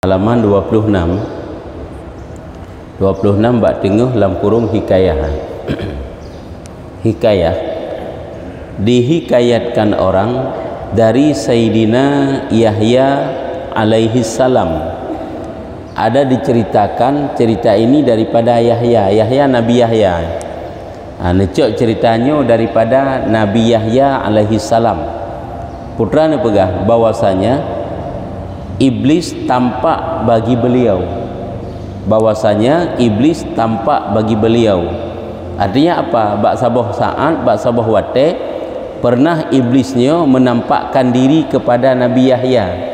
halaman 26 bak tengah dalam kurung hikayah. Hikayah dihikayatkan orang dari Sayyidina Yahya alaihi salam. Ada diceritakan cerita ini daripada Yahya Nabi Yahya. Necok ceritanya daripada Nabi Yahya alaihi salam. Putra ni pegah bahwasanya iblis tampak bagi beliau. Bahwasanya iblis tampak bagi beliau. Artinya apa? Bak sabah saat, bak sabah wate, pernah iblisnya menampakkan diri kepada Nabi Yahya.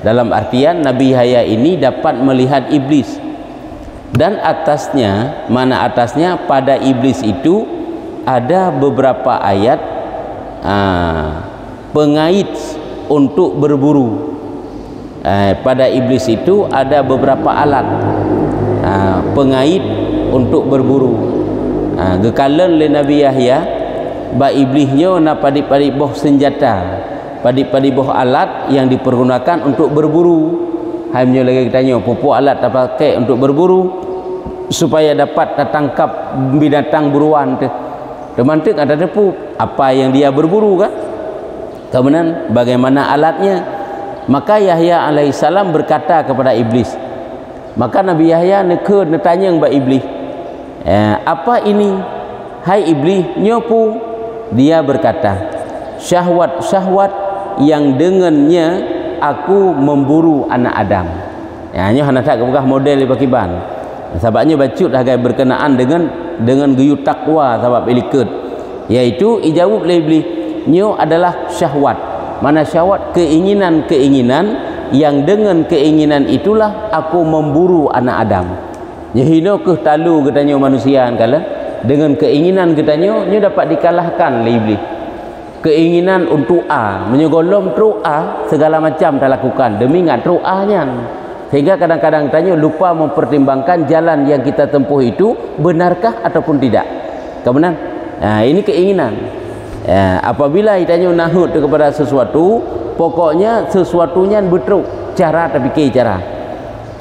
Dalam artian Nabi Yahya ini dapat melihat iblis. Dan atasnya, mana atasnya, pada iblis itu ada beberapa ayat pengait untuk berburu. Pada iblis itu ada beberapa alat pengait untuk berburu. Gekalan le Nabi Yahya ba iblisnya na padik-padik boh senjata, padik-padik boh alat yang dipergunakan untuk berburu. Hanya lagi tanya pupuk alat apa pakai untuk berburu supaya dapat tangkap binatang buruan tu. Temantik ada depu apa yang dia berburu kan? Kemudian bagaimana alatnya? Maka Yahya alaihissalam berkata kepada iblis. Maka Nabi Yahya tanya kepada iblis, apa ini? Hai iblis, nyopu? Dia berkata, syahwat-syahwat yang dengannya aku memburu anak Adam. Nyo hana tak bukan model pakiban. Sebabnya bacut agak berkenaan dengan geyu takwa sebab ilikut. Yaitu ijawab oleh iblis, nyo adalah syahwat. Mana syahwat? Keinginan-keinginan yang dengan keinginan itulah aku memburu anak Adam. Nyehino ke talu katanya manusia kala dengan keinginan katanya nyo dapat dikalahkan oleh iblis. Keinginan untuk menyegolom truk segala macam tak lakukan demi ngat truk nya. Sehingga kadang-kadang tanya lupa mempertimbangkan jalan yang kita tempuh itu benarkah ataupun tidak. Kemudian ini keinginan. Apabila ditanya nahut kepada sesuatu, pokoknya sesuatunya betul cara tapi ke cara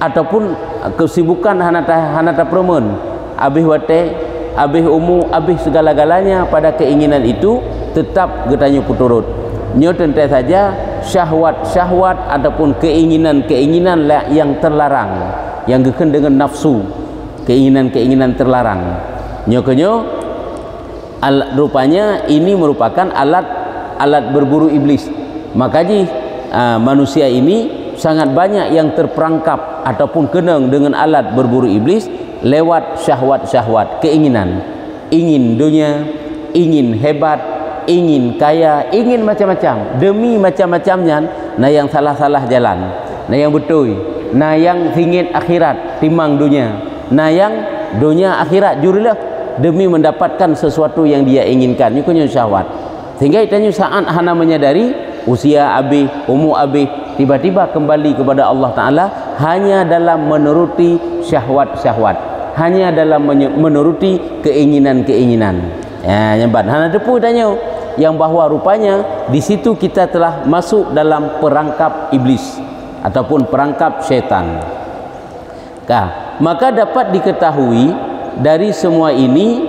ataupun kesibukan hanata permen abih wate abih umu abih segala-galanya pada keinginan itu tetap getanya puturut nyo tentu saja syahwat-syahwat ataupun keinginan-keinginan yang terlarang yang geken dengan nafsu, keinginan-keinginan terlarang nyo rupanya ini merupakan alat berburu iblis. Makanya manusia ini sangat banyak yang terperangkap ataupun kenang dengan alat berburu iblis lewat syahwat-syahwat, keinginan, ingin dunia, ingin hebat, ingin kaya, ingin macam-macam demi macam-macamnya. Nah yang salah-salah jalan, nah yang betul, nah yang ingin akhirat timang dunia, nah yang dunia akhirat jurilah demi mendapatkan sesuatu yang dia inginkan. Ini syahwat. Sehingga itanya saat hana menyadari usia habis, umur habis, tiba-tiba kembali kepada Allah Ta'ala hanya dalam menuruti syahwat-syahwat, hanya dalam menuruti keinginan-keinginan. Nyambat hana depu tanya yang bahawa rupanya di situ kita telah masuk dalam perangkap iblis ataupun perangkap syaitan. Maka dapat diketahui dari semua ini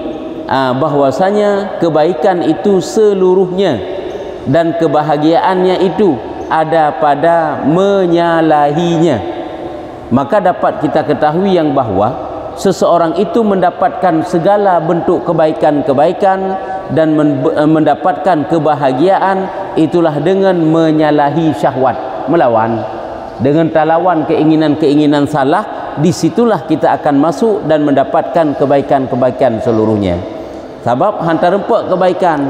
bahwasanya kebaikan itu seluruhnya dan kebahagiaannya itu ada pada menyalahinya. Maka dapat kita ketahui yang bahawa seseorang itu mendapatkan segala bentuk kebaikan-kebaikan dan mendapatkan kebahagiaan itulah dengan menyalahi syahwat, melawan dengan talawan keinginan-keinginan salah. Disitulah kita akan masuk dan mendapatkan kebaikan-kebaikan seluruhnya. Sebab hantar rempak kebaikan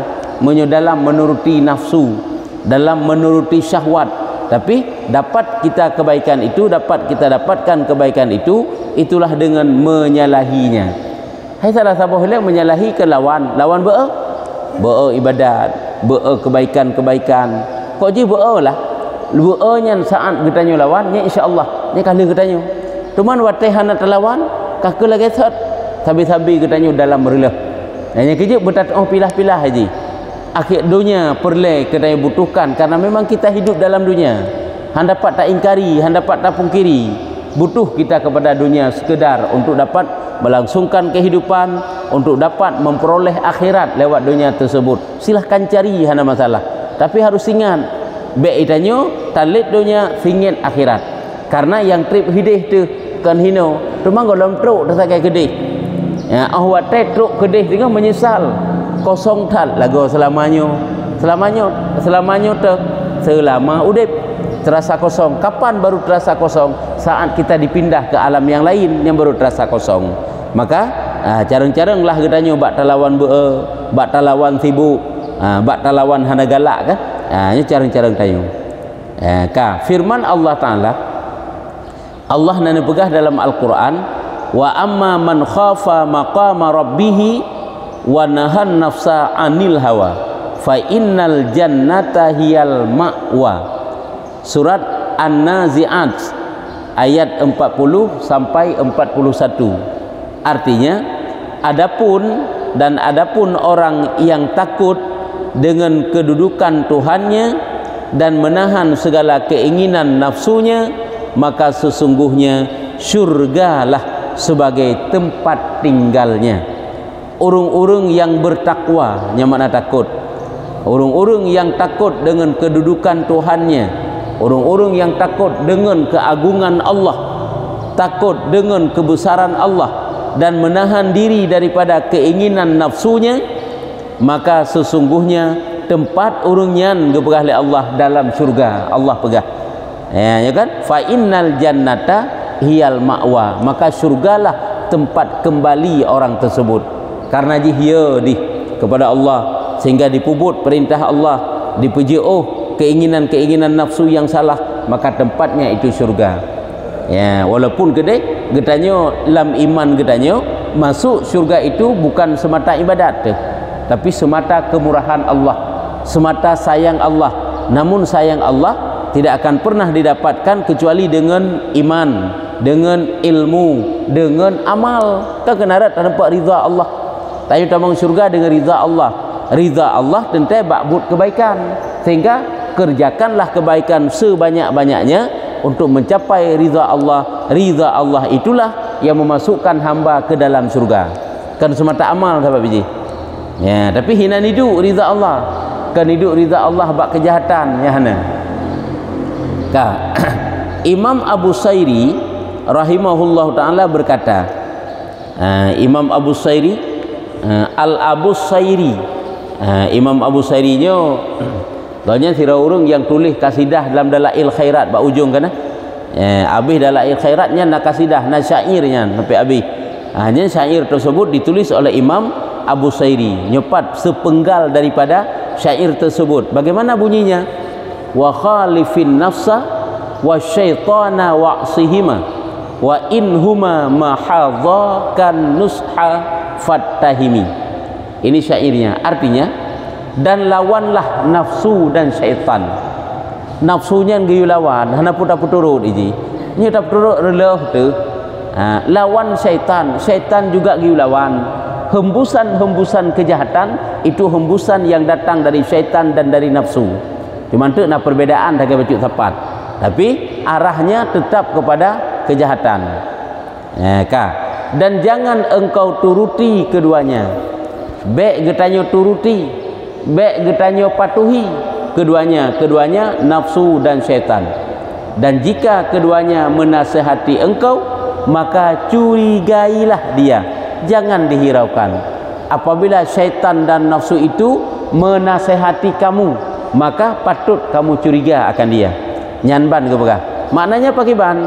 dalam menuruti nafsu, dalam menuruti syahwat. Tapi dapat kita kebaikan itu, dapat kita dapatkan kebaikan itu, itulah dengan menyalahinya. Hai salah satu hal menyalahi ke lawan ibadat, kebaikan-kebaikan. Kok je lah. Nya saat getanya lawannya insya-Allah. Ni kali getanya. Tuman watehana terlawan kakek lagi set sabi-sabi katanya dalam merelah. Yang kejap pilah-pilah haji. Akhir dunia perle katanya butuhkan karena memang kita hidup dalam dunia. Han dapat tak ingkari, han dapat tak pungkiri. butuh kita kepada dunia sekedar untuk dapat melangsungkan kehidupan, untuk dapat memperoleh akhirat lewat dunia tersebut, silahkan cari, hana masalah. Tapi harus ingat, baik itanyo talit dunia singin akhirat. Karena yang trip hidih tu kan hino, cuma golom truk dah sakai kedih. Ya, awak truk kedih dengan menyesal. Kosong tal lagu selamanya selama udip terasa kosong. Kapan baru terasa kosong? Saat kita dipindah ke alam yang lain yang baru terasa kosong. Maka careng-careng lah gedanya bak talawan bak talawan sibuk, bak talawan hana galak kan. Ini careng-careng tayo. Firman Allah Ta'ala, Allah nana pegah dalam Al-Quran, wa amma man khafa maqama rabbihi wa nahan nafsa anil hawa fa innal jannata hiyal ma'wa. Surat An-Nazi'at ayat 40 sampai 41. Artinya, adapun orang yang takut dengan kedudukan Tuhannya dan menahan segala keinginan nafsunya, maka sesungguhnya syurgalah sebagai tempat tinggalnya. Urung-urung yang bertakwa, yang mana takut. Urung-urung yang takut dengan kedudukan Tuhannya, urung-urung yang takut dengan keagungan Allah, takut dengan kebesaran Allah dan menahan diri daripada keinginan nafsunya, maka sesungguhnya tempat urungnya gepegah oleh Allah dalam syurga. Allah pegah. Ya kan? Fa innal jannata hiyal ma'wa. Maka syurgalah tempat kembali orang tersebut. Karena dia kepada Allah, sehingga dipubut perintah Allah, dipuji keinginan-keinginan nafsu yang salah, maka tempatnya itu syurga. Ya, walaupun gede getanyo lam iman getanyo masuk syurga itu bukan semata ibadat, tapi semata kemurahan Allah, semata sayang Allah. Namun sayang Allah tidak akan pernah didapatkan kecuali dengan iman, dengan ilmu, dengan amal. Kan kenarat tanpa ridha Allah. Tayu tamang syurga dengan ridha Allah. Ridha Allah tentu ba'bud kebaikan, sehingga kerjakanlah kebaikan sebanyak-banyaknya untuk mencapai ridha Allah. Ridha Allah itulah yang memasukkan hamba ke dalam surga. Kan semata amal sahabat biji. Ya, tapi hina hidup ridha Allah. Kan hidup ridha Allah bak kejahatan ya hana. Imam Abu Sairi rahimahullah taala berkata, Imam Abu Sairi Al-Abu Sairi, Imam Abu Sairi nyo banyak sira urung yang tulis kasidah dalam dalail khairat bak ujung kan. Habis dalail khairatnya nak kasidah, nak syairnya sampai habis. Hanya syair tersebut ditulis oleh Imam Abu Sairi, nyepat sepenggal daripada syair tersebut. Bagaimana bunyinya? Wa khalifin nafsa wa syaitana wa'sihima wa inhuma mahadha kan nusha fattahimi. Ini syairnya, artinya, dan lawanlah nafsu dan syaitan. Nafsunya ngiyu lawan, hana putar puturut iji. Ini tak puturut relah tu. Lawan syaitan, syaitan juga ngiyu lawan. Hembusan-hembusan kejahatan itu hembusan yang datang dari syaitan dan dari nafsu. Cuma tu nak perbedaan dah baca tepat. Tapi arahnya tetap kepada kejahatan. Dan jangan engkau turuti keduanya. Baik getanyo turuti, baik getanyo patuhi keduanya nafsu dan syaitan. Dan jika keduanya menasihati engkau, maka curigailah dia, jangan dihiraukan. Apabila syaitan dan nafsu itu menasihati kamu, maka patut kamu curiga akan dia. Nyanban ke begah. Maknanya pakai ban,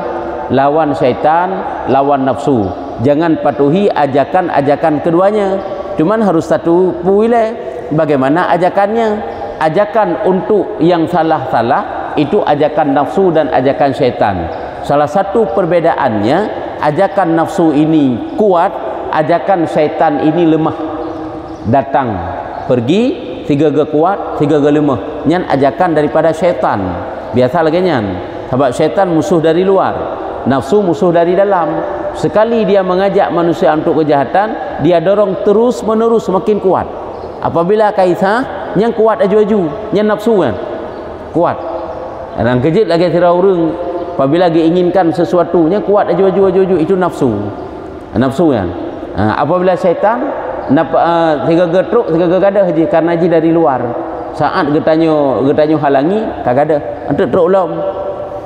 lawan syaitan, lawan nafsu. Jangan patuhi ajakan-ajakan keduanya. Cuman harus satu puile bagaimana ajakannya. Ajakan untuk yang salah-salah itu ajakan nafsu dan ajakan syaitan. Salah satu perbedaannya, ajakan nafsu ini kuat, ajakan syaitan ini lemah. Datang, pergi, tiga ge kuat, tiga ge lemah. Nyan ajakan daripada syaitan. Biasa lagi nyan. Sebab syaitan musuh dari luar, nafsu musuh dari dalam. Sekali dia mengajak manusia untuk kejahatan, dia dorong terus menerus semakin kuat. Apabila kaisah yang kuat aju-aju, yang nafsu kan kuat. Dan kejit lagi sira urang apabila diinginkan sesuatunya kuat aju itu nafsu kan. Apabila syaitan tiga getruk tiga gadah je karena je dari luar, saat getanyo halangi kagada antuk truk lom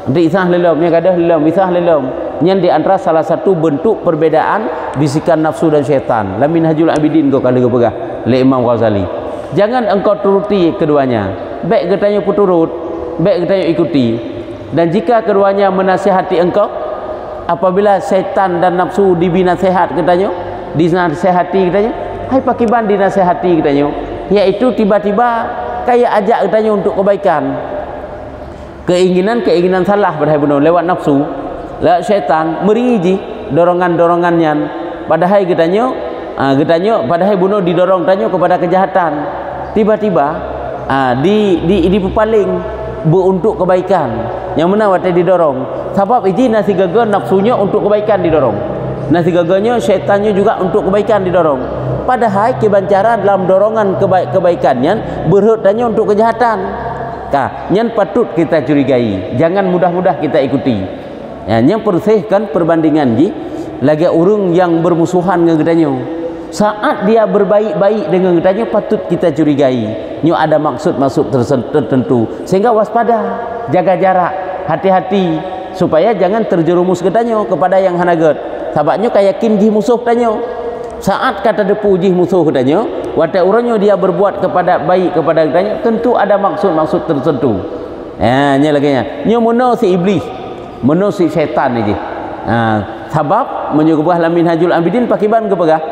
antuk isah lelom nya gadah lelom isah lelom nyen di antara salah satu bentuk perbedaan bisikan nafsu dan syaitan. La Minhajul Abidin kau kali pegah oleh Imam Ghazali. Jangan engkau turuti keduanya, baik getanyo puturut, baik getanyo ikuti. Dan jika keduanya menasihati engkau, apabila syaitan dan nafsu dibinasehat getanyo, dinasihati getanyo, hai pakiban dinasihati getanyo, yaitu tiba-tiba kayak ajak getanyo untuk kebaikan. Keinginan salah pada benar lewat nafsu, lewat syaitan meriji dorongan-dorongannya, padahal getanyo padahal bunuh didorong tanyo kepada kejahatan, tiba-tiba dipaling untuk kebaikan yang mana waktu didorong sebab ini nasi gagal nafsunya untuk kebaikan didorong, nasi gagalnya syaitannya juga untuk kebaikan didorong, padahal kebancaran dalam dorongan kebaikannya berhutanya untuk kejahatan. Yang patut kita curigai, jangan mudah-mudah kita ikuti. Yang persihkan perbandingan ji lagi urung yang bermusuhan dengan gedanyo, saat dia berbaik-baik dengan gedanyo patut kita curigai nyo ada maksud-maksud tertentu, sehingga waspada, jaga jarak, hati-hati supaya jangan terjerumus gedanyo kepada yang hanaget. Sababnya kayak kinji musuh gedanyo, saat kata depu jih musuh gedanyo watak urangnya dia berbuat kepada baik kepada gedanyo, tentu ada maksud-maksud tertentu. Nya lagi nya nyo mono si iblis, mono si syaitan ni. Sebab menyebabkan La Minhajul Abidin pakiban kepegah,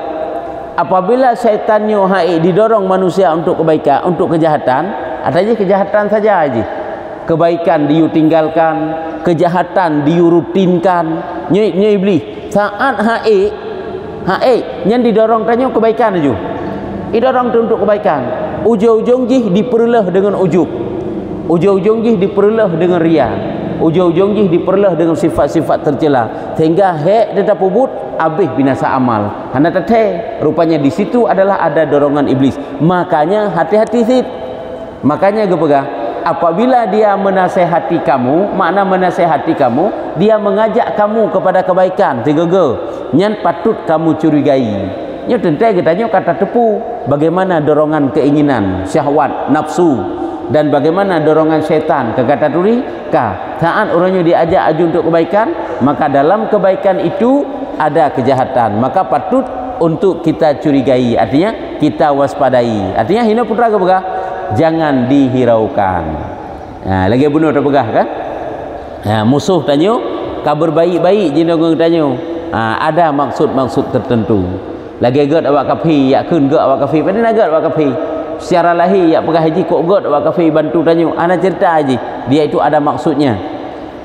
apabila syaitannya didorong manusia untuk kebaikan, untuk kejahatan, adanya kejahatan saja aja, kebaikan diu tinggalkan, kejahatan diu rutinkan. Nyo iblis saat yang didorong tanyo kebaikan aja, didorong untuk kebaikan, ujung-ujung jih diperlah dengan ujub, ujung-ujung jih diperlah dengan ria, ujung-ujung jih diperlah dengan sifat-sifat tercela, sehingga tetap ubud habis binasa amal. Hana teteh rupanya di situ adalah ada dorongan iblis. Makanya hati-hati sit. Makanya gepegah, apabila dia menasehati kamu, makna menasehati kamu, dia mengajak kamu kepada kebaikan, tiga-tiga nyan patut kamu curigai. Nyo tentai katanya kata tepu bagaimana dorongan keinginan, syahwat, nafsu, dan bagaimana dorongan syaitan ke kata turi saat orangnya diajak aju untuk kebaikan, maka dalam kebaikan itu ada kejahatan, maka patut untuk kita curigai, artinya kita waspadai, artinya hina putra kepegah jangan dihiraukan. Lagi bunuh terpegah kan, musuh tanyo kabar baik-baik jinong tanyo, ada maksud-maksud tertentu. Lagi gad awak kafi ya kun gad awak kafi pada nagat awak kafi secara lahir ya pegah haji kok god awak kafi bantu tanyo, ana cerita haji dia itu ada maksudnya.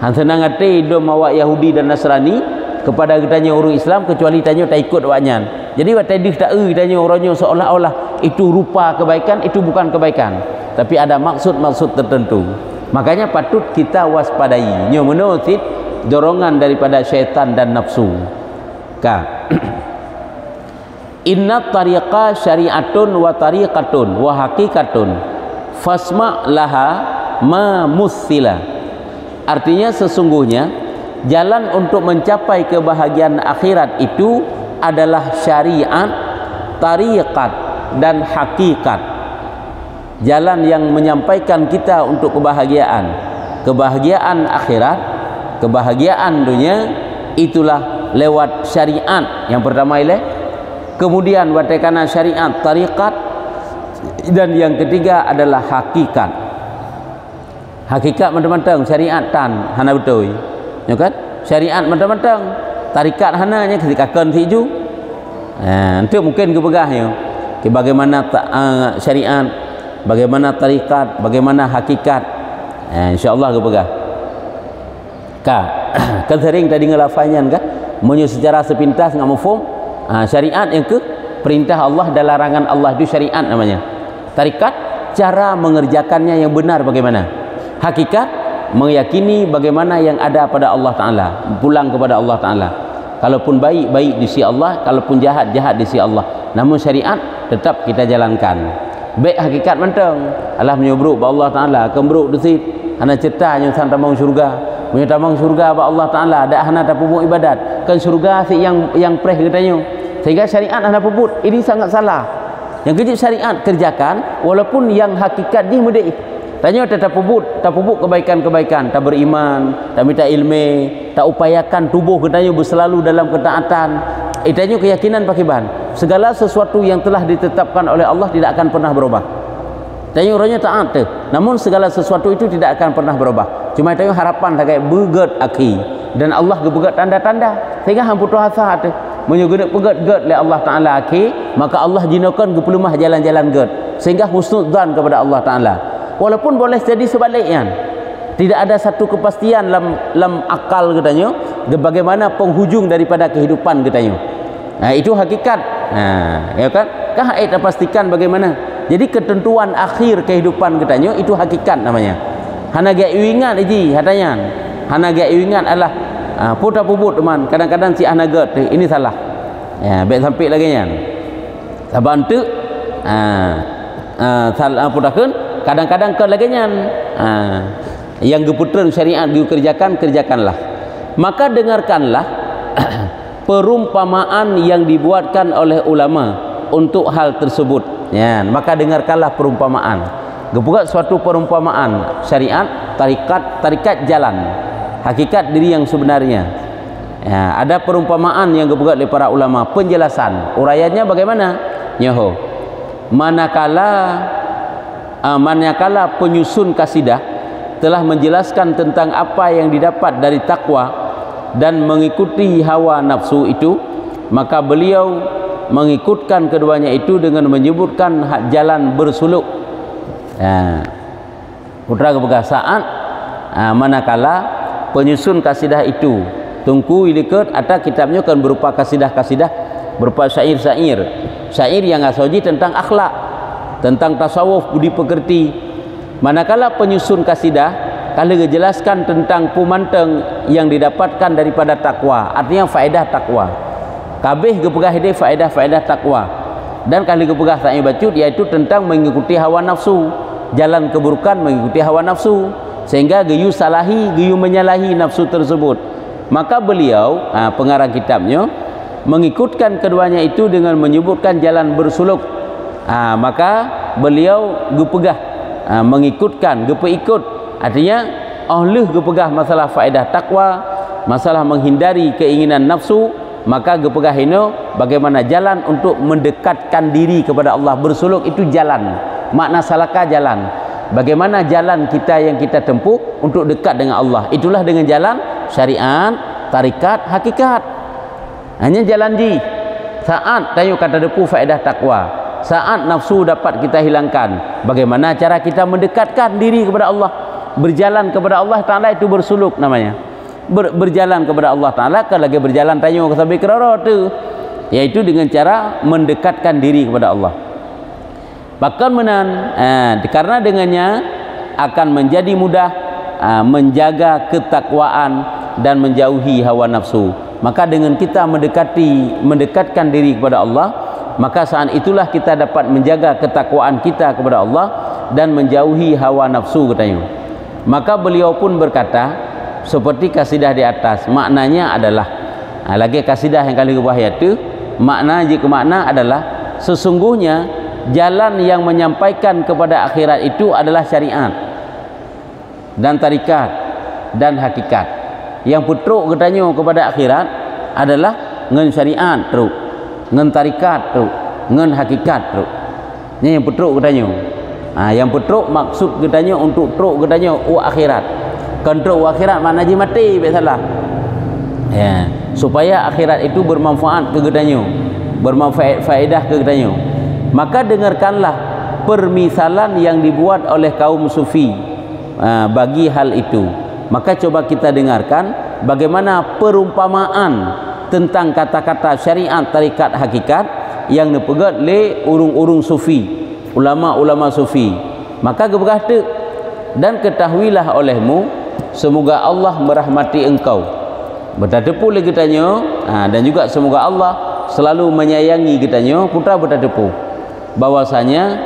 Han senang hati dom awak Yahudi dan Nasrani kepada tanya orang Islam kecuali tanya tak ikut awaknya. Jadi wat tadi tak tanya orangnya seolah-olah itu rupa kebaikan, itu bukan kebaikan, tapi ada maksud-maksud tertentu. Makanya patut kita waspadai nyo menurut dorongan daripada syaitan dan nafsu. Inna tariqa syari'atun wa tariqatun wa haqiqatun fasma' laha ma mussila. Artinya sesungguhnya jalan untuk mencapai kebahagiaan akhirat itu adalah syariat, tariqat, dan hakikat. Jalan yang menyampaikan kita untuk kebahagiaan, kebahagiaan akhirat, kebahagiaan dunia, itulah lewat syariat yang pertama ialah, kemudian watakana syariat, tariqat, dan yang ketiga adalah hakikat. Hakikat mentang-mentang syariat tan hana betul, ya kan? Syariat mentang-mentang, tarikat hananya ketika kan tiju. Nanti mungkin kepegahnya, bagaimana syariat, bagaimana tarikat, bagaimana hakikat. InsyaAllah kepegah. Kan sering tadi ngelafanya kan? Menyu secara sepintas nggak mufum. Syariat yang ke perintah Allah dan larangan Allah itu syariat namanya. Tarikat cara mengerjakannya yang benar bagaimana. Hakikat meyakini bagaimana yang ada pada Allah Ta'ala, pulang kepada Allah Ta'ala. Kalaupun baik, baik di sisi Allah, kalaupun jahat, jahat di sisi Allah. Namun syariat tetap kita jalankan. baik hakikat mentang Allah menyebruk ba Allah Taala kembruk desit hana ceritanya sang tamang syurga punya tamang syurga ba Allah Taala dak hana tapubuk ibadat kan syurga si yang preh katanya sehingga syariat hana puput ini sangat salah yang kejip syariat kerjakan walaupun yang hakikat dia mudah tanya tak puput kebaikan-kebaikan tak beriman tak minta ilmu tak upayakan tubuh katanya berselalu dalam ketaatan itanya keyakinan pakai bahan segala sesuatu yang telah ditetapkan oleh Allah tidak akan pernah berubah tanya orangnya taat tu namun segala sesuatu itu tidak akan pernah berubah cuma tanya harapan tak kayak begat aki dan Allah gebegat tanda-tanda sehingga hang putus asa tu menyugunak pegat-gat oleh Allah Ta'ala aki maka Allah jinakan kepelumah jalan-jalan gat sehingga husnudzan kepada Allah Ta'ala walaupun boleh jadi sebaliknya tidak ada satu kepastian dalam akal katanya bagaimana penghujung daripada kehidupan katanya itu hakikat ya kan haid pastikan bagaimana jadi ketentuan akhir kehidupan katanya itu hakikat namanya hana gak ingat aja hatanya hana gak ingat adalah putar puput teman kadang-kadang si anagat ini salah ya baik sampai lagi nya sabar ente salah putakeun kadang-kadang ke lagi nya yang geputreun syariat kerjakanlah maka dengarkanlah perumpamaan yang dibuatkan oleh ulama untuk hal tersebut ya maka dengarkanlah perumpamaan gebuat suatu perumpamaan syariat tarikat jalan hakikat diri yang sebenarnya ya, ada perumpamaan yang dibuat oleh para ulama penjelasan uraiannya bagaimana nyoho manakala penyusun kasidah telah menjelaskan tentang apa yang didapat dari takwa dan mengikuti hawa nafsu itu maka beliau mengikutkan keduanya itu dengan menyebutkan hak jalan bersuluk ya putra kebegasaan manakala penyusun kasidah itu tungku ilikat atau kitabnya kan berupa kasidah-kasidah berupa syair yang asoji tentang akhlak tentang tasawuf budi pekerti manakala penyusun kasidah kalau dijelaskan tentang pemanteng yang didapatkan daripada takwa artinya faedah takwa kabeh gepegah ini faedah takwa dan kali gepegah syair bacut yaitu tentang mengikuti hawa nafsu jalan keburukan mengikuti hawa nafsu sehingga geyu salahi geyu menyalahi nafsu tersebut maka beliau pengarang kitabnya mengikutkan keduanya itu dengan menyebutkan jalan bersuluk maka beliau gepegah mengikutkan gepeikut artinya Allah gepegah masalah faedah takwa masalah menghindari keinginan nafsu maka gepegah ini bagaimana jalan untuk mendekatkan diri kepada Allah bersuluk itu jalan makna salaka jalan bagaimana jalan kita yang kita tempuh untuk dekat dengan Allah itulah dengan jalan syariat tarikat hakikat hanya jalan di saat tayu kata depu faedah takwa saat nafsu dapat kita hilangkan bagaimana cara kita mendekatkan diri kepada Allah berjalan kepada Allah Ta'ala itu bersuluk namanya berjalan kepada Allah Ta'ala kan lagi berjalan tayu ke sampai kerara tu yaitu dengan cara mendekatkan diri kepada Allah bahkan karena dengannya akan menjadi mudah menjaga ketakwaan dan menjauhi hawa nafsu maka dengan kita mendekatkan diri kepada Allah maka saat itulah kita dapat menjaga ketakwaan kita kepada Allah dan menjauhi hawa nafsu katanya maka beliau pun berkata seperti kasidah di atas maknanya adalah lagi kasidah yang kali bahaya itu jika makna adalah sesungguhnya jalan yang menyampaikan kepada akhirat itu adalah syariat dan tarikat dan hakikat yang putruk katanya kepada akhirat adalah ngen syariat truk ngen tarikat truk ngen hakikat truk ini yang putruk katanya yang putruk maksud katanya untuk truk katanya akhirat kan truk akhirat makna je mati salah ya supaya akhirat itu bermanfaat ke katanya bermanfaat faedah ke katanya maka dengarkanlah permisalan yang dibuat oleh kaum sufi bagi hal itu maka coba kita dengarkan bagaimana perumpamaan tentang kata-kata syariat tarikat hakikat yang dipegat oleh urung-urung sufi ulama-ulama sufi maka gebegah tu dan ketahuilah olehmu semoga Allah merahmati engkau bertadepu lagi tanya dan juga semoga Allah selalu menyayangi kitanya putra bertadepu bahwasanya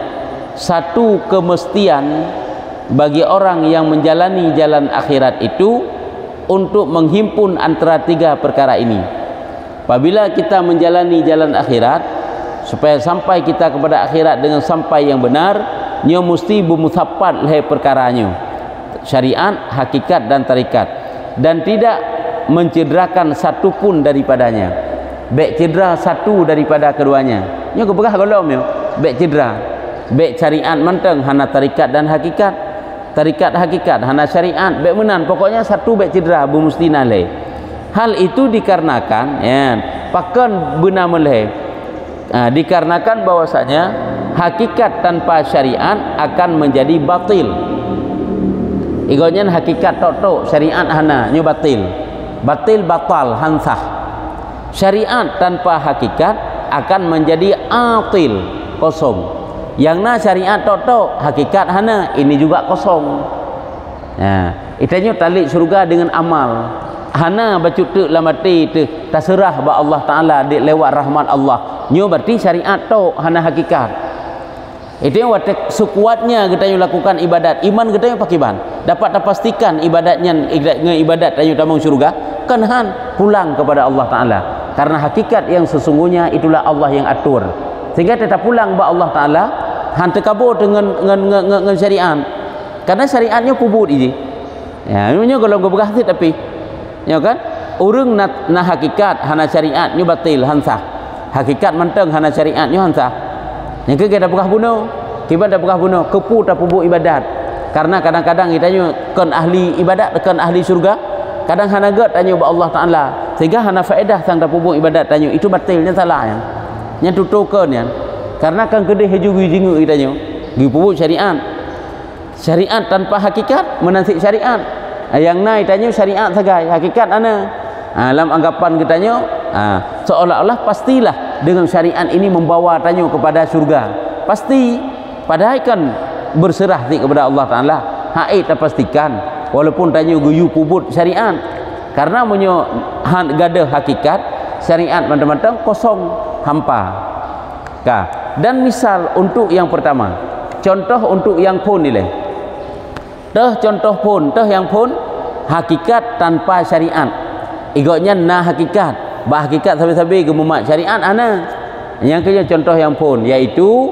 satu kemestian bagi orang yang menjalani jalan akhirat itu untuk menghimpun antara tiga perkara ini. Apabila kita menjalani jalan akhirat, supaya sampai kita kepada akhirat dengan sampai yang benar, nya mesti bermusafat leh perkaranya, syariat, hakikat dan tarikat, dan tidak mencederakan satu pun daripadanya. Baik cedera satu daripada keduanya, nya keberah golom yo, baik cedera, baik syariat menteng hana tarikat dan hakikat, tarikat hakikat hana syariat, baik menan, pokoknya satu baik cedera bermustina leh. Hal itu dikarenakan ya, pakan bernama leh, dikarenakan bahwasanya hakikat tanpa syariat akan menjadi batil. Igonya hakikat tok syariat hana nyu batil, batil batal hansah. Syariat tanpa hakikat akan menjadi atil, kosong. Yang na syariat tok hakikat hana, ini juga kosong. Nah, itanya talik surga dengan amal. Hana baca tu lamati tu terserah ba Allah Taala di lewat rahmat Allah. Nyo berarti syariat tok hana hakikat. Itu yang watak sekuatnya kita lakukan ibadat. Iman kita yang pakiban. Dapat pastikan ibadatnya ibadat dan tamang syurga kan han pulang kepada Allah Taala. Karena hakikat yang sesungguhnya itulah Allah yang atur. Sehingga tetap pulang ba Allah Taala han tekabur dengan syariat. Karena syariatnya pubut ini. Ya, nyo kalau berhasil tapi ya kan? Urang na hakikat hana syariat nyo batil hansah. Hakikat menteng hana syariat nyo hansah. Yang kita berkah bunuh, kita dah berkah bunuh, kepu tak pubuk ibadat. Karena kadang-kadang kita nyo kan ahli ibadat, kan ahli surga. Kadang hana gat tanya ba Allah Taala, sehingga hana faedah sang tak pubuk ibadat tanya itu batilnya salah yang. Yang tutukan yang. Karena kan kedeh juga jingu kita nyo, gi pubuk syariat. Syariat tanpa hakikat menasik syariat. Yang naik tanya syariat sagai, hakikat ana. Dalam anggapan kita nyo, seolah-olah pastilah dengan syariat ini membawa tanya kepada surga. Pasti, padahal kan berserah kepada Allah Taala. Haid tak pastikan, walaupun tanya guyu pubut syariat. Karena menyo gada hakikat, syariat mentang-mentang kosong hampa. Dan misal untuk yang pertama, contoh untuk yang pun nilai. Contoh pun, yang pun hakikat tanpa syariat. Igotnya na hakikat, bah hakikat sabi-sabi gemumat syariat ana. Yang kedua contoh yang pun, yaitu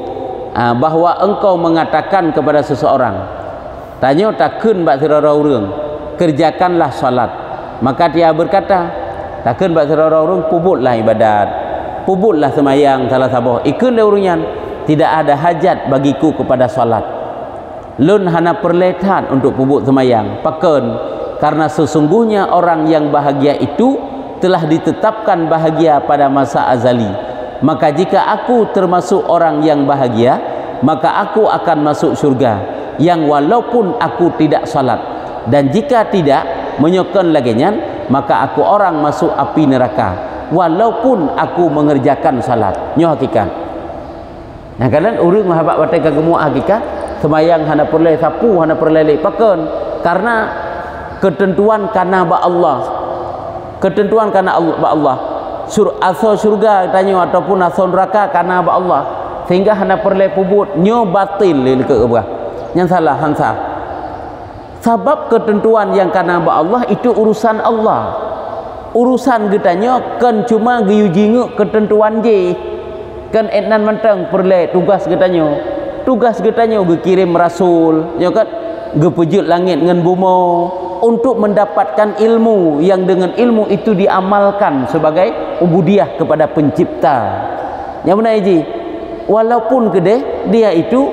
bahwa engkau mengatakan kepada seseorang, tanya takun bak sirara urang, kerjakanlah salat. Maka dia berkata, takun bak sirara urang, pubutlah ibadat, pubutlah semayang salah sabah. Ikun dah urunyan, tidak ada hajat bagiku kepada salat. Lun hana perletan untuk pubut semayang, pakun. Karena sesungguhnya orang yang bahagia itu telah ditetapkan bahagia pada masa azali. Maka jika aku termasuk orang yang bahagia, maka aku akan masuk surga, yang walaupun aku tidak salat. Dan jika tidak menyokon laginya, maka aku orang masuk api neraka, walaupun aku mengerjakan salat. Nyo hakikat. Nah kalian urang mahabak batai kagemu hakikat, semayang hana perle sapu, hana perle pakon. Karena ketentuan karena ba Allah, ketentuan karena ba Allah, asal surga tanya ataupun asal neraka karena ba Allah, sehingga hana perle pubut nyo batil le ke ubah yang salah hansa. Sebab ketentuan yang karena ba Allah itu urusan Allah, urusan getanya kan cuma giyujingu ketentuan je kan etnan mentang perle tugas getanya, tugas getanya kirim rasul ya kan, gepejut langit ngan bumi untuk mendapatkan ilmu yang dengan ilmu itu diamalkan sebagai ubudiah kepada pencipta. Yang mana ji? Walaupun gede dia itu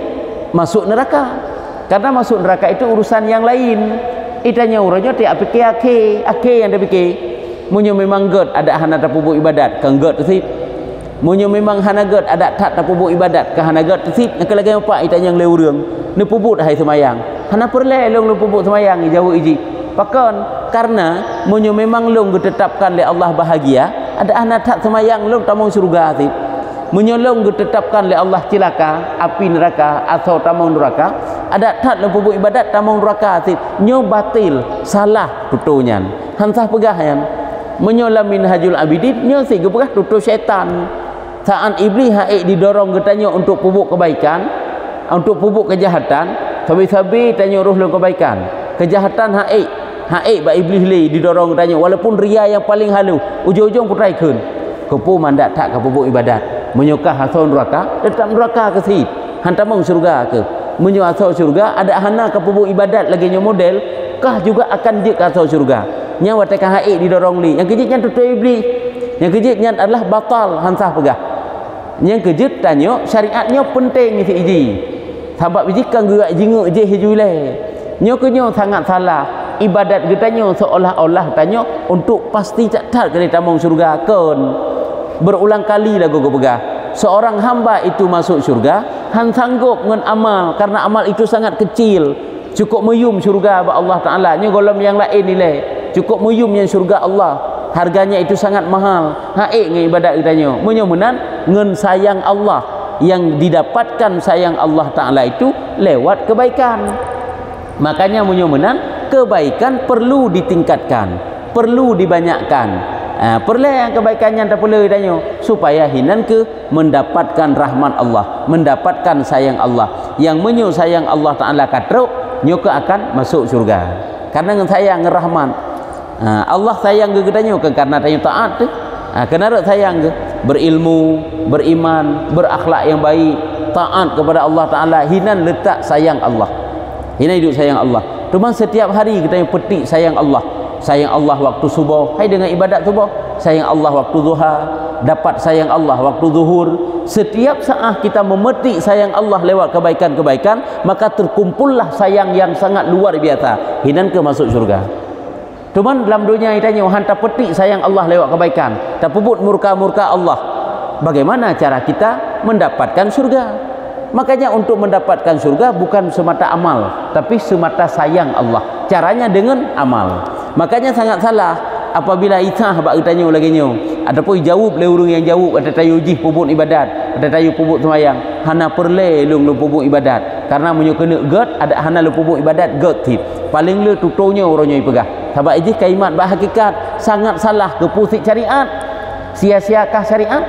masuk neraka. Karena masuk neraka itu urusan yang lain. Itanya urangnya tiap fikir ake yang dia fikir. Munyo memang god ada hana tapubuk ibadat, kan god tersip. Munyo memang hana god ada tak tapubuk ibadat, kan hana god tersip. Yang lagi apa itanya yang leurang. Ne pubut hai semayang. Hana perle long pubuk semayang jauh iji. Pakon karena munyo memang long ditetapkan oleh Allah bahagia, ada anak tak semayang long tamang surga hati. Munyo long ditetapkan oleh Allah cilaka, api neraka atau tamang neraka, ada tak long pubuk ibadat tamang neraka hati. Nyo batil, salah tutunya. Hansah pegahan. Munyo lamin hajul abidin, nyo si geberah tutu syaitan. Saat iblis haik didorong getanya untuk pubuk kebaikan, untuk pupuk kejahatan, sabi-sabi tanya roh lu kebaikan. Kejahatan haik ba iblis li didorong tanya walaupun ria yang paling halu, ujung-ujung putrai kun. Kepu mandat tak ke pupuk ibadat. Menyukah hasil neraka, tetap neraka ke si. Hantamung surga ke. Menyuah hasil surga ada hana ke pupuk ibadat lagi nyo model, kah juga akan je ke hasil surga. Nya watekan haik didorong li. Yang kejitnya tutu iblis. Yang kejitnya adalah batal hansah pegah. Yang kejut tanya syariatnya penting si iji. Sebab iji kan gerak jinguk je hijule. Nyo kenyo sangat salah. Ibadat kita nyo seolah-olah tanya untuk pasti tak kena tamung surga kan. Berulang kali lagu pegah. Seorang hamba itu masuk surga, han sanggup dengan amal karena amal itu sangat kecil. Cukup meyum surga ba Allah Taala. Nyo golem yang lain nilai. Cukup meyum yang surga Allah. Harganya itu sangat mahal. Haik dengan ibadat kita nyo. Menyomenan ngen sayang Allah yang didapatkan sayang Allah Ta'ala itu lewat kebaikan. Makanya menyomenan kebaikan perlu ditingkatkan, perlu dibanyakkan. Perlu yang kebaikannya tak perlu tanya supaya hinan ke mendapatkan rahmat Allah, mendapatkan sayang Allah. Yang menyo sayang Allah Ta'ala katruk nyoka akan masuk surga karena ngen sayang ngen rahmat. Allah sayang ke kita nyoka karena tanya taat tu. Kenapa sayang ke? Berilmu, beriman, berakhlak yang baik, taat kepada Allah Ta'ala, hinan letak sayang Allah, hinan hidup sayang Allah. Cuma setiap hari kita yang petik sayang Allah. Sayang Allah waktu subuh, hai dengan ibadat subuh. Sayang Allah waktu duha, dapat sayang Allah waktu zuhur. Setiap saat kita memetik sayang Allah lewat kebaikan-kebaikan, maka terkumpullah sayang yang sangat luar biasa, hinan ke masuk surga. Cuman dalam dunia ini tanya hantar petik sayang Allah lewat kebaikan, tak puput murka-murka Allah. Bagaimana cara kita mendapatkan surga? Makanya untuk mendapatkan surga bukan semata amal, tapi semata sayang Allah. Caranya dengan amal. Makanya sangat salah apabila itah bak tanya lagi nyo. Adapun jawab le urang yang jawab ada tayu jih puput ibadat, ada tayu puput sembahyang. Hana perle lung lu puput ibadat. Karena menyo kena ged ada hana lu puput ibadat ged tip. Paling le tutonya orangnya pegah. Sebab ijih kaimat bah hakikat sangat salah ke pusik syariat. Sia-siakah syariat?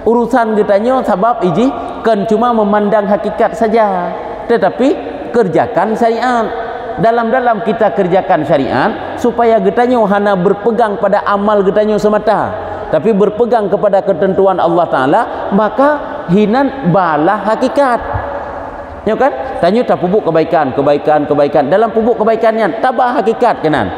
Urusan getanya sebab ijih kan cuma memandang hakikat saja. Tetapi kerjakan syariat. Dalam-dalam kita kerjakan syariat supaya getanya hana berpegang pada amal getanya semata, tapi berpegang kepada ketentuan Allah Ta'ala, maka hinan balah hakikat. Ya kan? Tanya tak pupuk kebaikan. Dalam pupuk kebaikannya tabah hakikat kanan.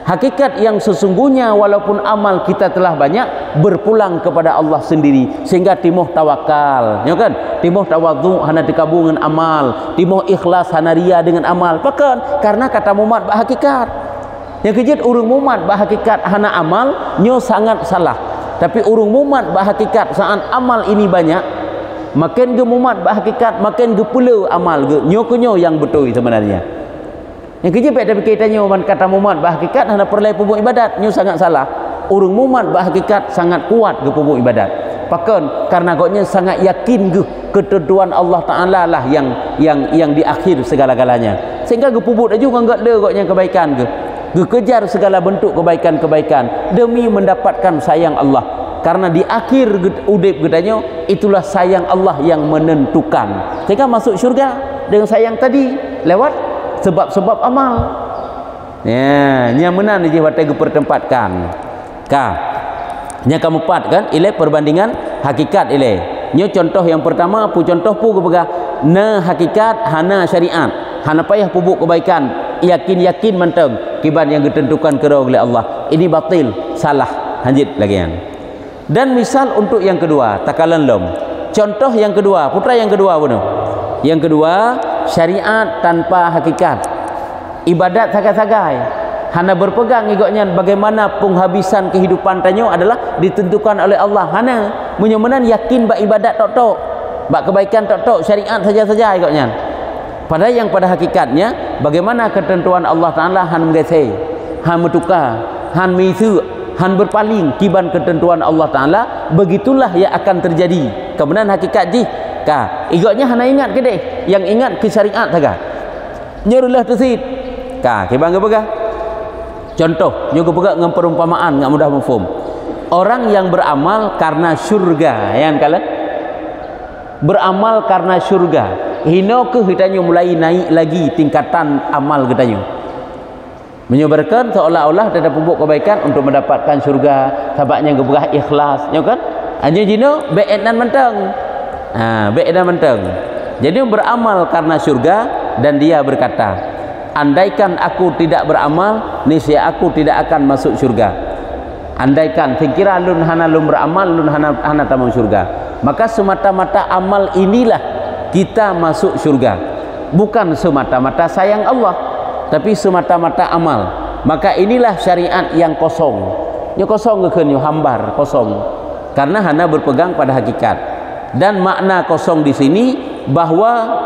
Hakikat yang sesungguhnya walaupun amal kita telah banyak, berpulang kepada Allah sendiri sehingga timuh tawakal. Ya kan? Timuh tawadhu hana dikabung dengan amal, timuh ikhlas hana ria dengan amal. Bahkan karena kata mumat bah hakikat. Yang kejut urung mumat bah hakikat hana amal, nyo sangat salah. Tapi urung mumat bah hakikat saat amal ini banyak, makin gemumat bah hakikat, makin gepula amal ge nyo yang betul sebenarnya. Yang kerja baik tapi kita nyo man kata mumat bah hakikat hana perlai pupuk ibadat, nyo sangat salah. Urung mumat bah hakikat sangat kuat ge pupuk ibadat. Pakan karena goknya sangat yakin ge ketentuan Allah Taala lah yang di akhir segala-galanya. Sehingga ge pupuk dah juga enggak le goknya kebaikan ge. Ge kejar segala bentuk kebaikan-kebaikan demi mendapatkan sayang Allah. Karena di akhir udip gedanya itulah sayang Allah yang menentukan. Sehingga masuk syurga dengan sayang tadi lewat sebab-sebab amal. Ya, nya menan je watai dipertempatkan. Nya kamu empat kan ile perbandingan hakikat ile. Nya contoh yang pertama contoh pu kepegah na hakikat hana syariat. Hana payah pupuk kebaikan, yakin menteng kiban yang ditentukan kerau oleh Allah. Ini batil, salah. Lanjut lagi kan. Dan misal untuk yang kedua, takalan lom. Contoh yang kedua, putra yang kedua benar. Yang kedua, syariat tanpa hakikat. Ibadat sagai-sagai. Hana berpegang igoknya bagaimana penghabisan kehidupan tanyo adalah ditentukan oleh Allah. Hana menyomenan yakin bak ibadat tok-tok, bak kebaikan tok-tok, syariat saja-saja igoknya. Padahal yang pada hakikatnya bagaimana ketentuan Allah Ta'ala han menggesei, han metukar, han misu, han berpaling kiban ketentuan Allah Ta'ala, begitulah yang akan terjadi. Kebenaran hakikat ji ka igoknya hana ingat ke deh, yang ingat ke syariat saja. Nyorulah tersit ka kiban ke pegah. Contoh nyogo pegah dengan perumpamaan enggak mudah mafhum. Orang yang beramal karena syurga, yang kala beramal karena syurga. Hino ke katanya mulai naik lagi tingkatan amal katanya. Menyebarkan seolah-olah ada pupuk kebaikan untuk mendapatkan syurga, sebabnya geberah ikhlas, ya kan? Hanya jino baik dan mentang. Baik dan mentang. Jadi beramal karena syurga, dan dia berkata, andaikan aku tidak beramal, niscaya aku tidak akan masuk syurga. Andaikan sekira lun hana lun beramal, lun hana tamu syurga. Maka semata-mata amal inilah kita masuk syurga. Bukan semata-mata sayang Allah, tapi semata-mata amal. Maka inilah syariat yang kosong. Nya kosong kekenyo hambar, kosong. Karena hana berpegang pada hakikat. Dan makna kosong di sini bahwa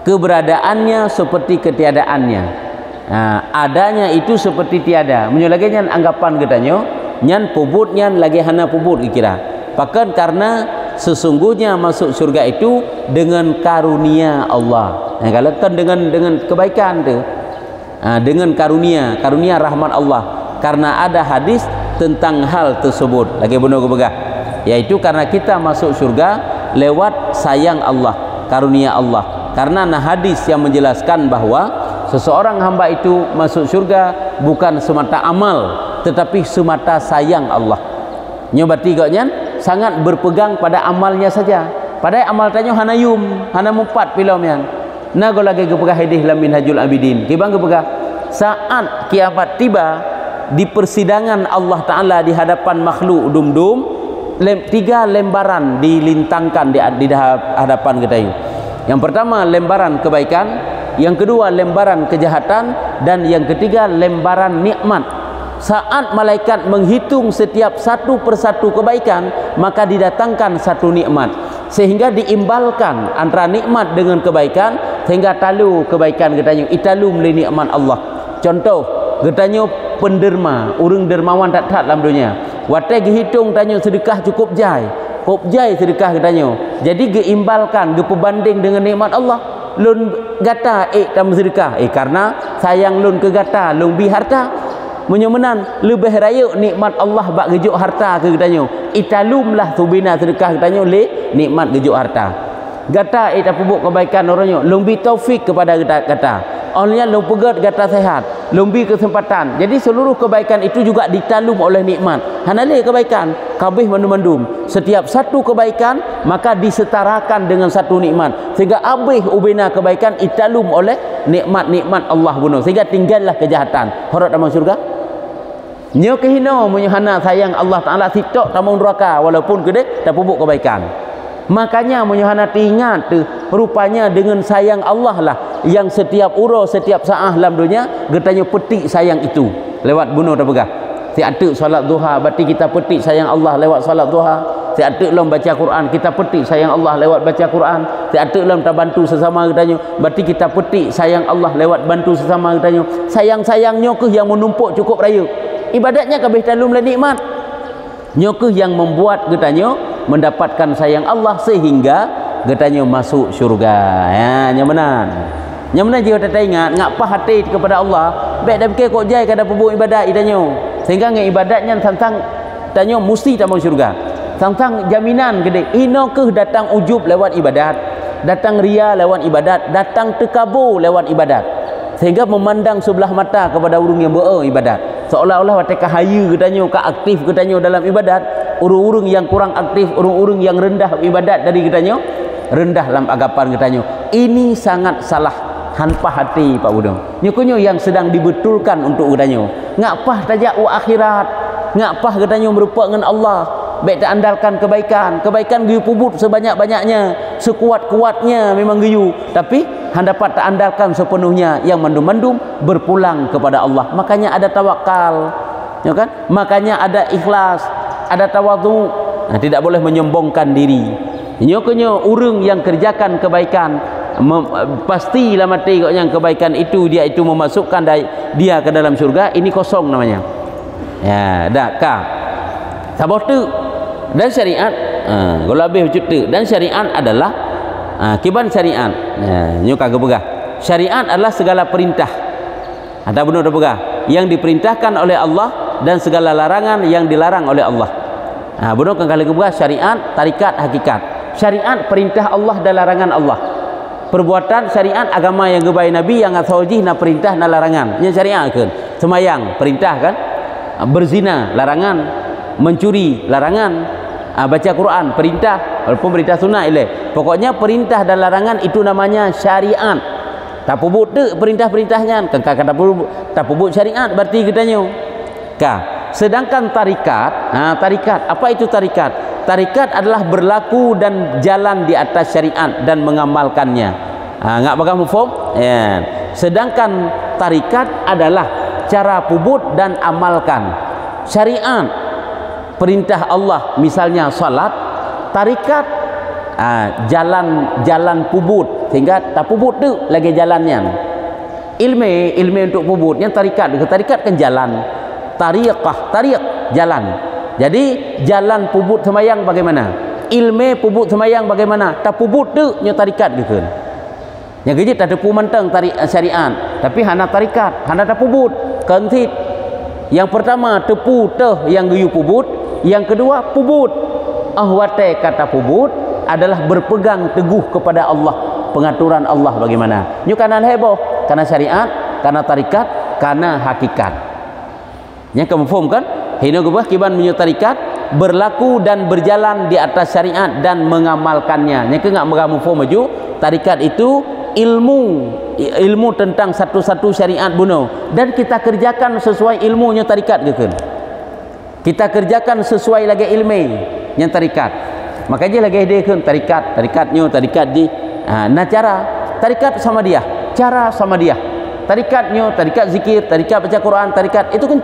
keberadaannya seperti ketiadaannya. Adanya itu seperti tiada. Menyolagnya anggapan katanya, nyan pubut nyan lagi hana pubut dikira. Bahkan karena sesungguhnya masuk surga itu dengan karunia Allah. Kalau kan dengan kebaikan tu, dengan karunia rahmat Allah. Karena ada hadis tentang hal tersebut. Lagi benar ke begah, yaitu karena kita masuk surga lewat sayang Allah, karunia Allah. Karena ada hadis yang menjelaskan bahwa seseorang hamba itu masuk surga bukan semata amal, tetapi semata sayang Allah. Nyobati gaknya sangat berpegang pada amalnya saja. Padahal amal tanya hana yum, hana mumpat filmnya. Nah go lagi kepegah hadis dalam Minhajul Abidin. Kibang kepegah saat kiamat tiba di persidangan Allah Taala di hadapan makhluk dum-dum, 3 lembaran dilintangkan di hadapan kita. Yang pertama lembaran kebaikan, yang kedua lembaran kejahatan, dan yang ketiga lembaran nikmat. Saat malaikat menghitung setiap satu persatu kebaikan, maka didatangkan satu nikmat, sehingga diimbalkan antara nikmat dengan kebaikan, sehingga talu kebaikan katanya italu melalui nikmat Allah. Contoh katanya penderma, urang dermawan tak dalam dunia, watai dihitung tanya sedekah cukup jai, sedekah katanya. Jadi geimbalkan, gepebanding dengan nikmat Allah. Lun gata tam sedekah, karena sayang lun ke gata, lun bi harta. Menyemenan lebih raya nikmat Allah bak gejuk harta ke katanya. Italumlah subina sedekah katanya le nikmat gejuk harta. Gata tak pubuk kebaikan orangnya, lun bi taufik kepada gata. Olehnya lun pegat gata sehat, lun bi kesempatan. Jadi seluruh kebaikan itu juga ditalum oleh nikmat. Hanale kebaikan kabeh mandum-mandum. Setiap satu kebaikan maka disetarakan dengan satu nikmat, sehingga abih ubina kebaikan italum oleh nikmat-nikmat Allah bunuh, sehingga tinggallah kejahatan. Horot dalam surga. Nyo kehino menyuhana sayang Allah Taala sitok tamu neraka walaupun gede tak pupuk kebaikan. Makanya menyuhana ingat tu rupanya dengan sayang Allah lah yang setiap uro setiap saah dalam dunia getanya petik sayang itu lewat bunuh dah begah. Si atuk solat duha berarti kita petik sayang Allah lewat solat duha. Si atuk lom baca Quran kita petik sayang Allah lewat baca Quran. Si atuk lom tak bantu sesama katanya berarti kita petik sayang Allah lewat bantu sesama katanya. Sayang-sayangnya ke yang menumpuk cukup raya. Ibadatnya kabeh talum la nikmat. Nyokeh yang membuat katanya mendapatkan sayang Allah sehingga katanya masuk syurga. Ya, nyamanan. Nyamanan jika kita ingat ngapa hati kepada Allah, baik dah fikir kok jai kada pebuk ibadat idanya. Sehingga dengan ibadatnya tentang tanya mesti tamu syurga. Tentang jaminan gede. Inokeh datang ujub lewat ibadat, datang ria lewat ibadat, datang tekabur lewat ibadat. Sehingga memandang sebelah mata kepada orang yang beribadat. Seolah-olah watak kahaya katanya, keaktif katanya dalam ibadat. Urung-urung yang kurang aktif, urung-urung yang rendah ibadat dari katanya, rendah dalam agapan katanya. Ini sangat salah hanpa hati Pak Budong. Nyokonyo yang sedang dibetulkan untuk katanya. Ngapah tajak wa akhirat, ngapah katanya berupa dengan Allah. Baik tak andalkan kebaikan geyu pubut sebanyak-banyaknya, sekuat-kuatnya memang geyu, tapi hendapat tak andalkan sepenuhnya, yang mandum-mandum berpulang kepada Allah. Makanya ada tawakal, ya kan? Makanya ada ikhlas, ada tawadhu. Nah, tidak boleh menyombongkan diri. Nyokonyo urang yang kerjakan kebaikan pastilah mati yang kebaikan itu dia itu memasukkan dia ke dalam surga. Ini kosong namanya. Ya, dak ka. Sabah tu dan syariat kalau lebih cuti dan syariat adalah kiban syariat nyuka gebegah syariat adalah segala perintah atau benar gebegah yang diperintahkan oleh Allah dan segala larangan yang dilarang oleh Allah. Benar kan kali gebegah syariat tarikat hakikat. Syariat perintah Allah dan larangan Allah. Perbuatan syariat agama yang gebai Nabi yang asawajih na perintah na larangan. Nya syariat kan. Semayang perintah kan. Berzina larangan, mencuri larangan, baca Quran perintah, walaupun perintah sunnah ile. Pokoknya perintah dan larangan itu namanya syariat. Tak pubut tu perintah-perintahnya kan tak pubut syariat berarti katanya. Sedangkan tarikat, tarikat apa itu tarikat? Tarikat adalah berlaku dan jalan di atas syariat dan mengamalkannya. Enggak bakal mufhum? Ya. Sedangkan tarikat adalah cara pubut dan amalkan syariat. Perintah Allah misalnya salat, tarikat jalan pubut sehingga tak pubut tu lagi jalannya. Ilmu untuk pubutnya tarikat kan jalan. Tariq jalan. Jadi jalan pubut semayang bagaimana? Ilmu pubut semayang bagaimana? Tak pubut tu nya tarikat gitu. Yang kerja tak tepu mentang syariat, tapi hana tarikat, hana tak pubut. Kentit. Yang pertama tepu teh yang geyu pubut, yang kedua pubut. Ahwate kata pubut adalah berpegang teguh kepada Allah, pengaturan Allah bagaimana. Nyu kanan heboh, karena syariat, karena tarikat, karena hakikat. Yang kamu faham kan? Hina gubah kiban menyu tarikat berlaku dan berjalan di atas syariat dan mengamalkannya. Yang ke ngak kamu faham maju, tarikat itu ilmu tentang satu-satu syariat bunuh dan kita kerjakan sesuai ilmunya tarikat gitu. Kita kerjakan sesuai lagi ilmu yang tarikat. Makanya lagi dia kan tarikatnya di cara tarikat sama dia, cara sama dia. Tarikatnya tarikat zikir, tarikat baca Quran, tarikat itu kan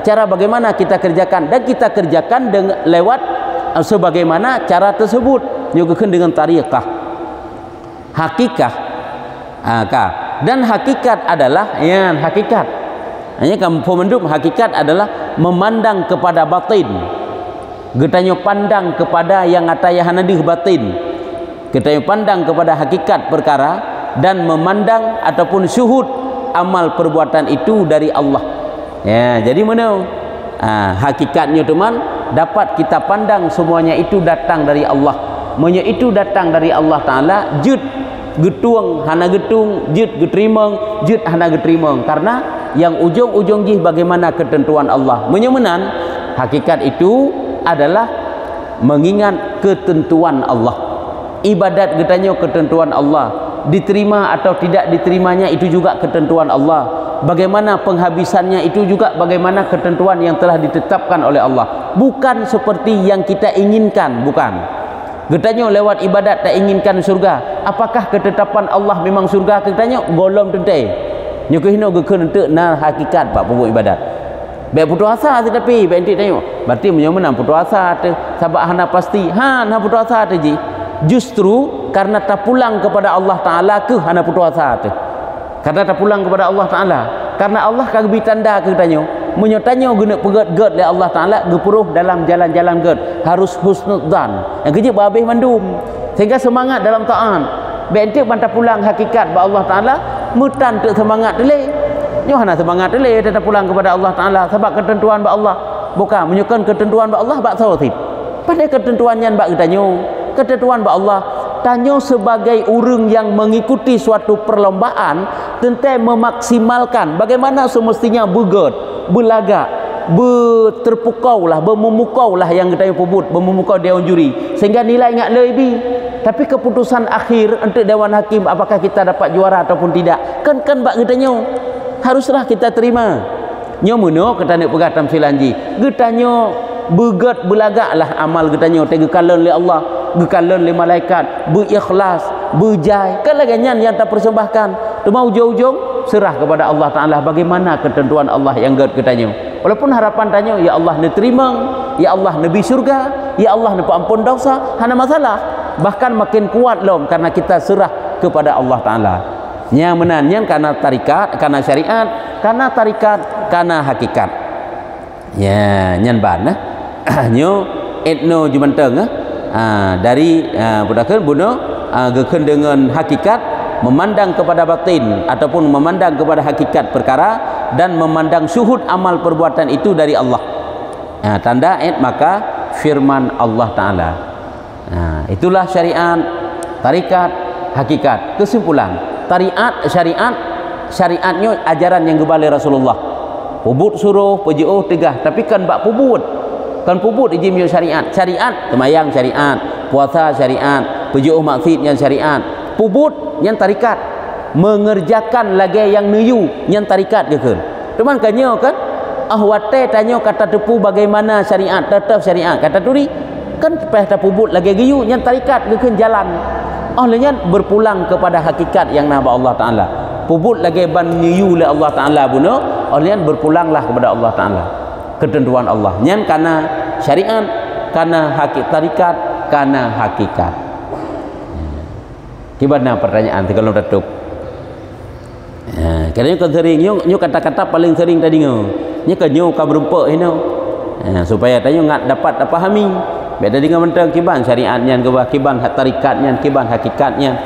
cara bagaimana kita kerjakan dan kita kerjakan dengan lewat sebagaimana cara tersebut juga dengan tariqah. Hakikah dan hakikat adalah hakikat. Hanya kamu pemenduk hakikat adalah memandang kepada batin. Getanya pandang kepada yang ataya hanadih batin. Getanya pandang kepada hakikat perkara dan memandang ataupun syuhud amal perbuatan itu dari Allah. Ya, jadi mana? Hakikatnya teman dapat kita pandang semuanya itu datang dari Allah. Monya itu datang dari Allah Taala, jud getuang hana getung, jud getrimang, jud hana getrimang. Karena yang ujung-ujung jih bagaimana ketentuan Allah. Menyemenan hakikat itu adalah mengingat ketentuan Allah. Ibadat getanya ketentuan Allah. Diterima atau tidak diterimanya itu juga ketentuan Allah. Bagaimana penghabisannya itu juga bagaimana ketentuan yang telah ditetapkan oleh Allah. Bukan seperti yang kita inginkan, bukan. Getanya lewat ibadat tak inginkan surga. Apakah ketetapan Allah memang surga? Ketanya golom tentai. Nyukuhino gekun untuk na hakikat pak pupuk ibadat. Baik putus asa tetapi baik tengok. Berarti menyemenang putus asa tu sabak hana pasti. Hana putus asa tu ji. Justru karena tak pulang kepada Allah Taala ke hana putus asa tu. Karena tak pulang kepada Allah Taala. Karena Allah kagbi tanda ke tanya. Menyotanya guna pegat-gat oleh Allah Taala gepuruh dalam jalan-jalan gat. Harus husnudzan. Yang kerja babih mandum. Sehingga semangat dalam taat. Baik entik bantah pulang hakikat ba Allah Taala mutan tu semangat dele. Nyo hana semangat dele tetap pulang kepada Allah Taala sebab ketentuan ba Allah. Bukan menyukan ketentuan ba Allah bak tauhid. Pada ketentuannya bak tanya. Ketentuan ba Allah tanya sebagai orang yang mengikuti suatu perlombaan tentang memaksimalkan bagaimana semestinya begat, belagak, terpukau lah, bermemukau lah yang kita pebut, bermemukau dewan juri sehingga nilai ingat lebih. Tapi keputusan akhir untuk dewan hakim apakah kita dapat juara ataupun tidak kan bak getanya haruslah kita terima. Nyo muno kita nak pegat tamsilanji getanya begat belagak lah amal getanya tegakalan oleh Allah, gekalan oleh malaikat, berikhlas, berjai kan lagi yang tak persembahkan. Cuma ujung-ujung serah kepada Allah Taala bagaimana ketentuan Allah yang gad ketanya. Walaupun harapan tanya ya Allah ne terima, ya Allah nabi surga, ya Allah ne ampun dosa, hana masalah. Bahkan makin kuat lom karena kita serah kepada Allah Taala. Yang menanyang karena tarikat, karena syariat, karena tarikat, karena hakikat. Ya, nyanban nyo etno jumanteng dari budakan bunuh geken dengan hakikat memandang kepada batin ataupun memandang kepada hakikat perkara dan memandang syuhud amal perbuatan itu dari Allah. Tanda maka firman Allah Taala. Itulah syariat, tarikat, hakikat. Kesimpulan, syariatnya ajaran yang kembali Rasulullah. Pubut suruh, pejuh tegah, tapi kan bak pubut. Kan pubut ijim yo syariat. Syariat temayang syariat, puasa syariat, pejuh maksud yang syariat. Pubut yang tarikat. Mengerjakan lagi yang nuyu yang tarikat ke. Cuman kanyo kan ahwate tanyo kata tepu bagaimana syariat, tetap syariat. Kata turi kan pesta pubut lagi giyu yang tarikat ke jalan. Olehnya berpulang kepada hakikat yang nama Allah Taala. Pubut lagi ban nuyu oleh Allah Taala buno, olehnya berpulanglah kepada Allah Taala. Ketentuan Allah. Nyan kana syariat, kana hakikat tarikat, kana hakikat. Gimana pertanyaan kalau tutup? Kerana kau sering nyu kata-kata paling sering tadi nyu kan nyu kau berempak ini supaya tanya ngat dapat pahami beda dengan mentang kiban syariatnya kiban tarikatnya kiban hakikatnya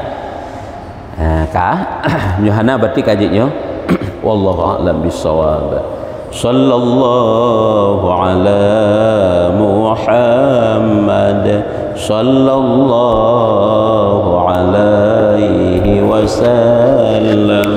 Yohana berarti kajinya wallahu a'lam bissawab sallallahu ala Muhammad sallallahu alaihi wasallam.